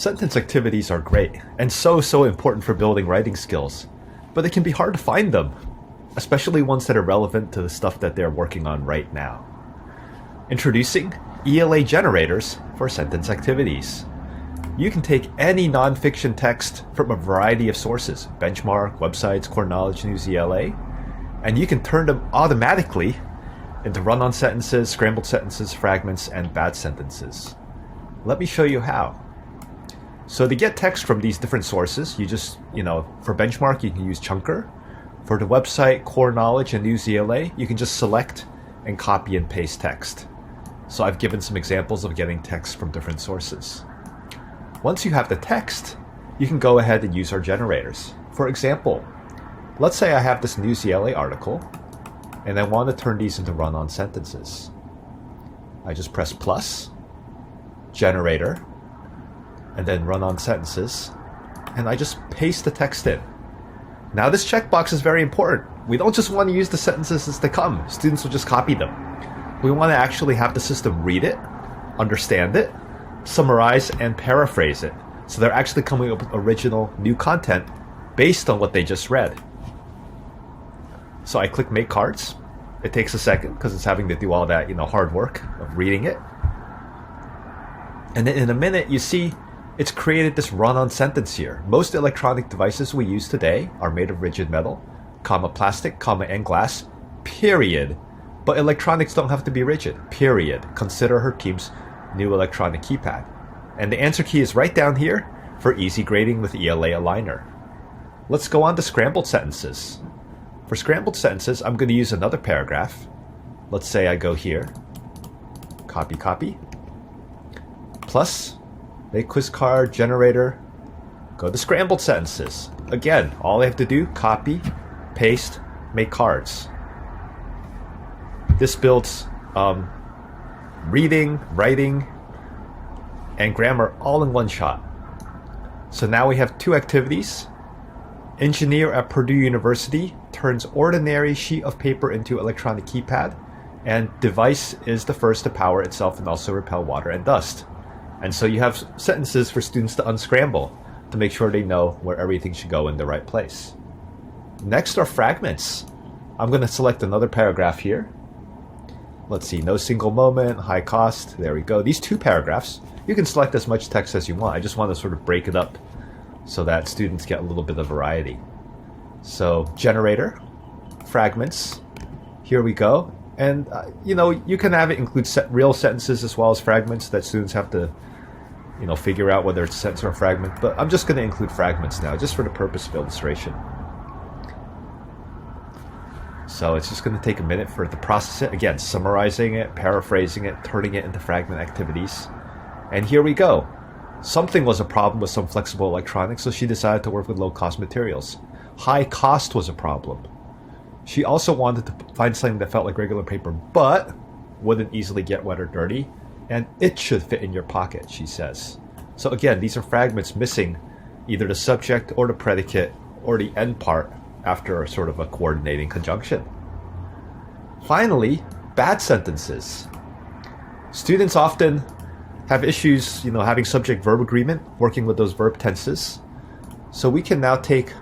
Sentence activities are great and so important for building writing skills, but it can be hard to find them, especially ones that are relevant to the stuff that they're working on right now. Introducing ELA generators for sentence activities. You can take any nonfiction text from a variety of sources, benchmark, websites, core knowledge, news, ELA, and you can turn them automatically into run-on sentences, scrambled sentences, fragments, and bad sentences. Let me show you how. So to get text from these different sources, you just, for benchmark, you can use Chunker. For the website, core knowledge, and news ELA, you can just select and copy and paste text. So I've given some examples of getting text from different sources. Once you have the text, you can go ahead and use our generators. For example, let's say I have this news ELA article, and I want to turn these into run-on sentences. I just press plus, generator, and then run-on sentences, and I just paste the text in. Now this checkbox is very important. We don't just want to use the sentences as they come. Students will just copy them. We want to actually have the system read it, understand it, summarize, and paraphrase it. So they're actually coming up with original new content based on what they just read. So I click Make Cards. It takes a second because it's having to do all that, hard work of reading it. And then in a minute, you see it's created this run-on sentence here. Most electronic devices we use today are made of rigid metal, plastic, and glass, period. But electronics don't have to be rigid, period. Consider her team's new electronic keypad. And the answer key is right down here for easy grading with ELA Aligner. Let's go on to scrambled sentences. For scrambled sentences, I'm going to use another paragraph. Let's say I go here, copy, plus, make quiz card, generator, go to scrambled sentences. Again, all I have to do, copy, paste, make cards. This builds reading, writing, and grammar all in one shot. So now we have two activities. Engineer at Purdue University turns ordinary sheet of paper into electronic keypad, and device is the first to power itself and also repel water and dust. And so you have sentences for students to unscramble to make sure they know where everything should go in the right place. Next are fragments. I'm going to select another paragraph here. Let's see, no single moment, high cost, there we go. These two paragraphs, you can select as much text as you want. I just want to sort of break it up so that students get a little bit of variety. So generator, fragments, here we go. And you can have it include real sentences as well as fragments that students have to figure out whether it's a sentence or a fragment. But I'm just going to include fragments now, just for the purpose of illustration. So it's just going to take a minute for it to process it. Again, summarizing it, paraphrasing it, turning it into fragment activities. And here we go. Something was a problem with some flexible electronics, so she decided to work with low-cost materials. High cost was a problem. She also wanted to find something that felt like regular paper, but wouldn't easily get wet or dirty, and it should fit in your pocket, she says. So again, these are fragments missing either the subject or the predicate or the end part after sort of a coordinating conjunction. Finally, bad sentences. Students often have issues, having subject-verb agreement, working with those verb tenses. So we can now take,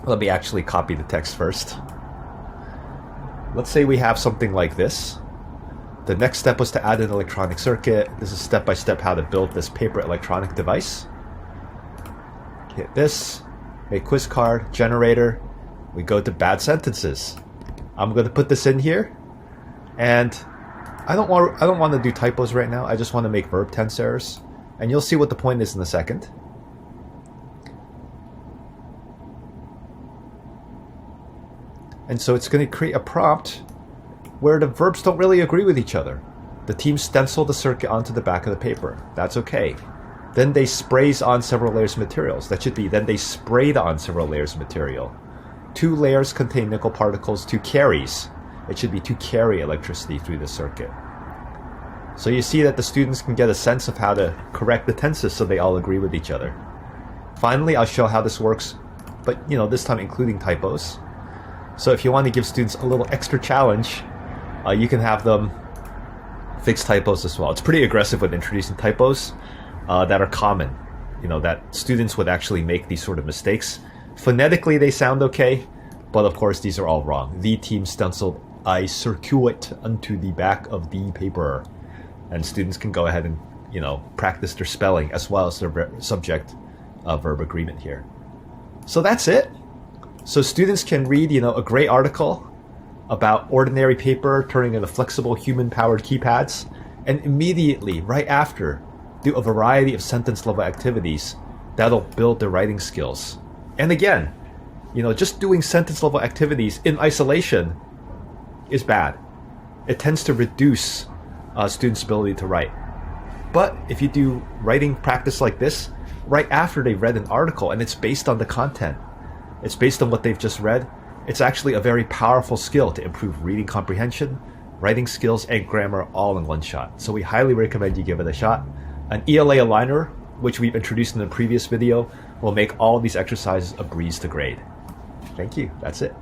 let me actually copy the text first. Let's say we have something like this. The next step was to add an electronic circuit. This is step-by-step how to build this paper electronic device. Hit this, make quiz card, generator. We go to bad sentences. I'm going to put this in here, and I don't want to do typos right now. I just want to make verb tense errors, and you'll see what the point is in a second. And so it's going to create a prompt where the verbs don't really agree with each other. The team stencil the circuit onto the back of the paper. That's okay. Then they sprays on several layers of materials. That should be, then they sprayed on several layers of material. 2 layers contain nickel particles, 2 carries. It should be to carry electricity through the circuit. So you see that the students can get a sense of how to correct the tenses so they all agree with each other. Finally, I'll show how this works, but this time including typos. So if you want to give students a little extra challenge, you can have them fix typos as well. It's pretty aggressive with introducing typos, that are common. That students would actually make these sort of mistakes. Phonetically, they sound okay, but of course, these are all wrong. The team stenciled I circuit onto the back of the paper. And students can go ahead and, practice their spelling as well as their subject verb agreement here. So that's it. So students can read, a great article about ordinary paper turning into flexible human-powered keypads, and immediately, right after, do a variety of sentence-level activities that'll build their writing skills. And again, just doing sentence-level activities in isolation is bad. It tends to reduce students' ability to write. But if you do writing practice like this, right after they've read an article and it's based on the content, it's based on what they've just read, it's actually a very powerful skill to improve reading comprehension, writing skills, and grammar all in one shot. So we highly recommend you give it a shot. An ELA aligner, which we've introduced in the previous video, will make all these exercises a breeze to grade. Thank you. That's it.